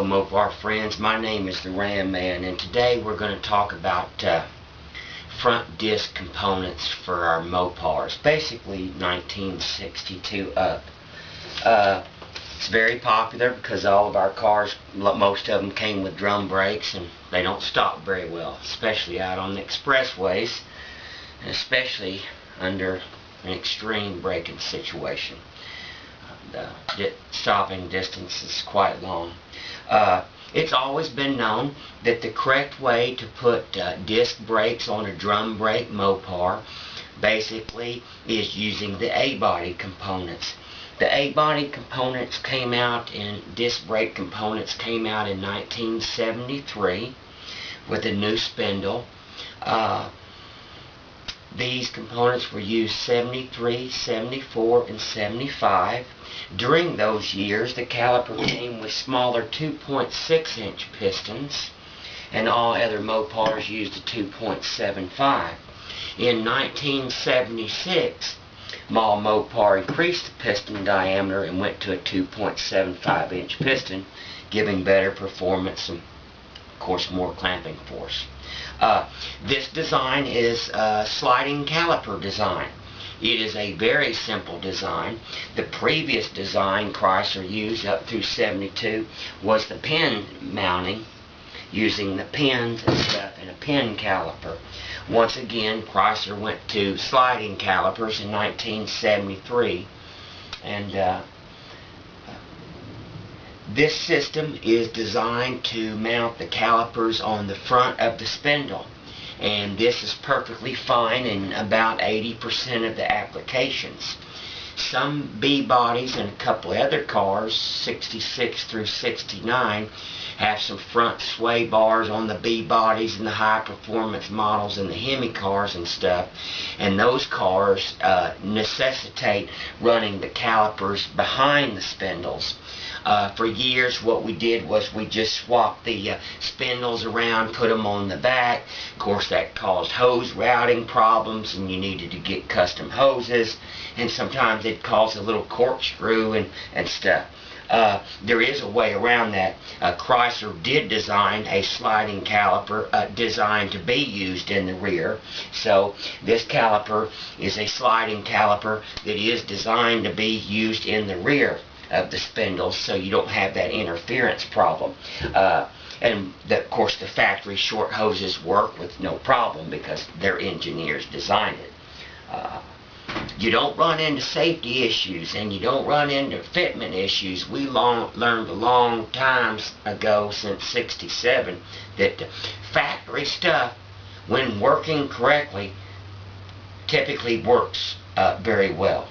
Mopar friends, my name is the Ram Man, and today we're going to talk about front disc components for our Mopars, basically 1962 up. It's very popular because all of our cars, most of them came with drum brakes, and they don't stop very well, especially out on the expressways, and especially under an extreme braking situation. The stopping distance is quite long. It's always been known that the correct way to put disc brakes on a drum brake Mopar basically is using the A-body components. The A-body components came out, and disc brake components came out in 1973 with a new spindle. These components were used 73, 74, and 75. During those years, the caliper came with smaller 2.6-inch pistons, and all other Mopars used a 2.75. In 1976, Mopar increased the piston diameter and went to a 2.75-inch piston, giving better performance and, of course, more clamping force. This design is a sliding caliper design. It is a very simple design. The previous design Chrysler used up through 72 was the pin mounting, using the pins and stuff in a pin caliper. Once again, Chrysler went to sliding calipers in 1973, and this system is designed to mount the calipers on the front of the spindle, and this is perfectly fine in about 80% of the applications. Some B-bodies and a couple of other cars, 66 through 69, have some front sway bars on the B-bodies and the high-performance models and the Hemi cars and stuff, and those cars necessitate running the calipers behind the spindles. For years, what we did was we just swapped the spindles around, put them on the back. Of course, that caused hose routing problems, and you needed to get custom hoses, and sometimes it caused a little corkscrew and stuff. There is a way around that. Chrysler did design a sliding caliper designed to be used in the rear. So this caliper is a sliding caliper that is designed to be used in the rear of the spindles, so you don't have that interference problem. And of course the factory short hoses work with no problem because their engineers designed it. You don't run into safety issues, and you don't run into fitment issues. We learned a long time ago, since 67, that the factory stuff, when working correctly, typically works very well.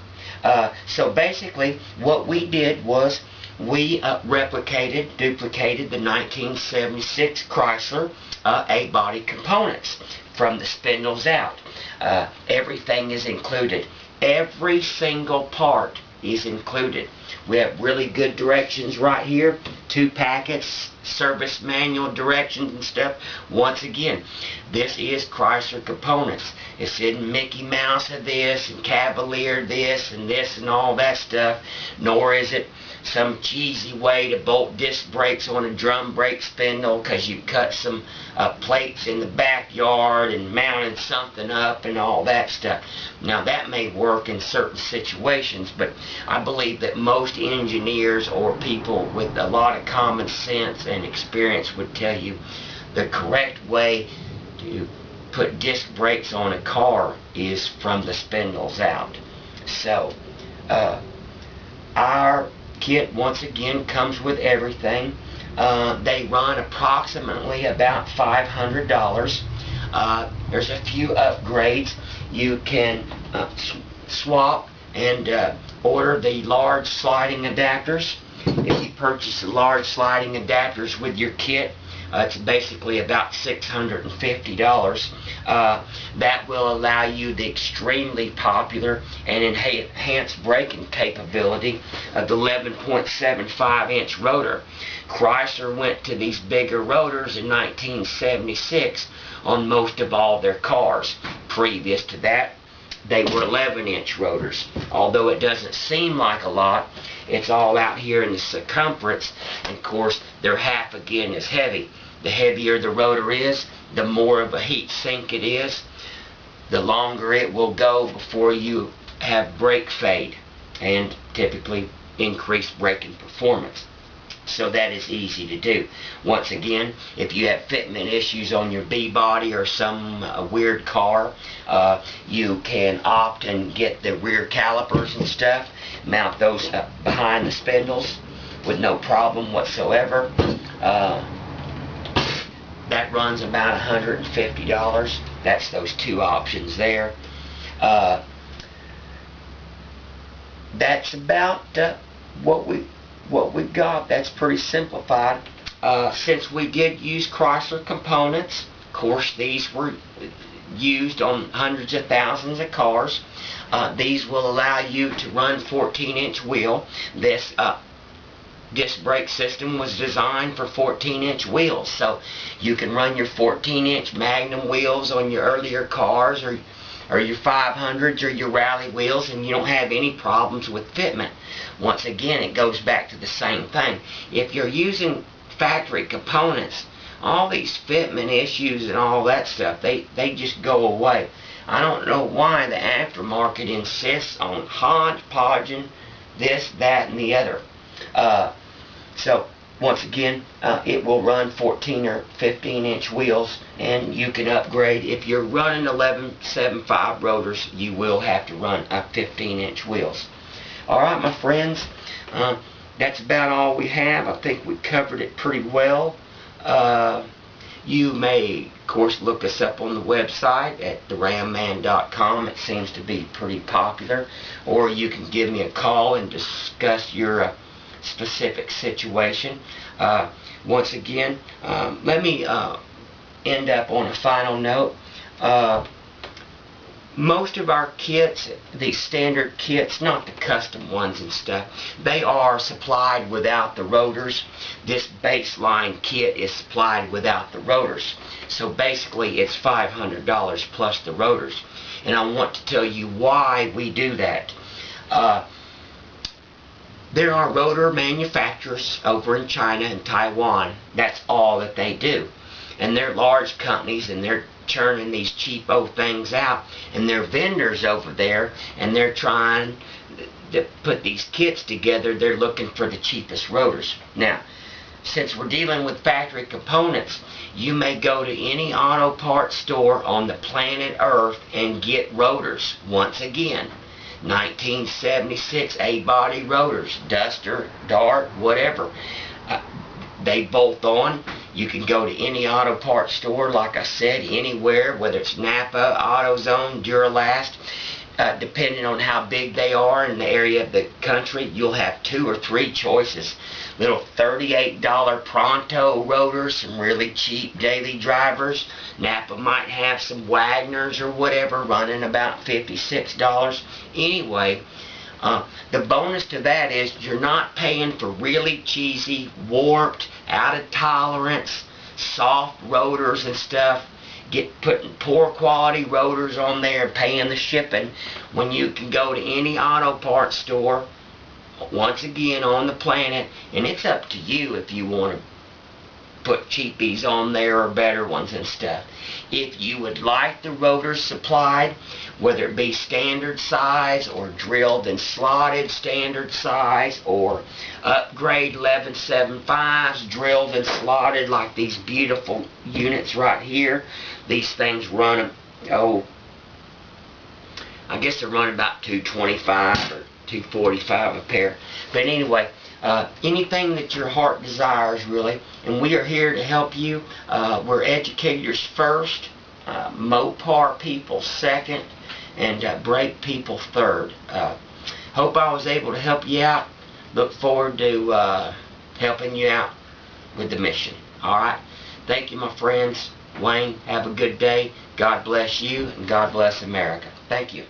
So basically what we did was we duplicated the 1976 Chrysler A-body components from the spindles out. Everything is included. Every single part is included. We have really good directions right here, 2 packets, service manual directions and stuff. Once again, this is Chrysler components. It's in Mickey Mouse of this and Cavalier this and all that stuff, nor is it some cheesy way to bolt disc brakes on a drum brake spindle because you cut some plates in the backyard and mounted something up and all that stuff. Now that may work in certain situations, but I believe that most engineers or people with a lot of common sense and experience would tell you the correct way to put disc brakes on a car is from the spindles out. So our kit once again comes with everything. They run approximately about $500. There's a few upgrades. You can swap and order the large sliding adapters. If you purchase the large sliding adapters with your kit, it's basically about $650. That will allow you the extremely popular and enhanced braking capability of the 11.75-inch rotor. Chrysler went to these bigger rotors in 1976 on most of all their cars. Previous to that, they were 11-inch rotors. Although it doesn't seem like a lot, it's all out here in the circumference, and of course they're half again as heavy. The heavier the rotor is, the more of a heat sink it is, the longer it will go before you have brake fade and typically increased braking performance. So that is easy to do. Once again, if you have fitment issues on your B-body or some weird car, you can opt and get the rear calipers and stuff, mount those up behind the spindles with no problem whatsoever. That runs about $150. That's those two options there. That's about what we've got. That's pretty simplified. Since we did use Chrysler components, of course these were used on hundreds of thousands of cars. These will allow you to run 14-inch wheel. This disc brake system was designed for 14-inch wheels, so you can run your 14-inch Magnum wheels on your earlier cars or your 500s or your rally wheels, and you don't have any problems with fitment. Once again, it goes back to the same thing. If you're using factory components, all these fitment issues and all that stuff, they just go away. I don't know why the aftermarket insists on hodgepodging this, that, and the other. So once again, it will run 14 or 15-inch wheels, and you can upgrade. If you're running 11.75 rotors, you will have to run 15-inch wheels. Alright, my friends, that's about all we have. I think we covered it pretty well. You may, of course, look us up on the website at theramman.com. It seems to be pretty popular. Or you can give me a call and discuss your specific situation. Once again, let me end up on a final note. Most of our kits, these standard kits, not the custom ones and stuff, they are supplied without the rotors. This baseline kit is supplied without the rotors. So basically it's $500 plus the rotors. And I want to tell you why we do that. There are rotor manufacturers over in China and Taiwan. That's all that they do. And they're large companies, and they're churning these cheapo things out. And they're vendors over there, and they're trying to put these kits together. They're looking for the cheapest rotors. Now, since we're dealing with factory components, you may go to any auto parts store on the planet Earth and get rotors. Once again, 1976 A-body rotors, Duster, Dart, whatever. They bolt on. You can go to any auto parts store, like I said, anywhere, whether it's Napa, AutoZone, Duralast. Depending on how big they are in the area of the country, you'll have 2 or 3 choices. Little $38 Pronto rotors, some really cheap daily drivers. Napa might have some Wagners or whatever running about $56. Anyway, the bonus to that is you're not paying for really cheesy, warped, out of tolerance, soft rotors and stuff. Putting poor quality rotors on there, paying the shipping, when you can go to any auto parts store, once again on the planet, and it's up to you if you want to put cheapies on there or better ones and stuff. If you would like the rotors supplied, whether it be standard size or drilled and slotted standard size, or upgrade 11.75s drilled and slotted like these beautiful units right here. These things run, I guess they're running about $225 or $245 a pair. But anyway, anything that your heart desires, really, and we are here to help you. We're educators first, Mopar people second, and brake people third. Hope I was able to help you out. Look forward to helping you out with the mission. Alright? Thank you, my friends. Wayne, have a good day. God bless you, and God bless America. Thank you.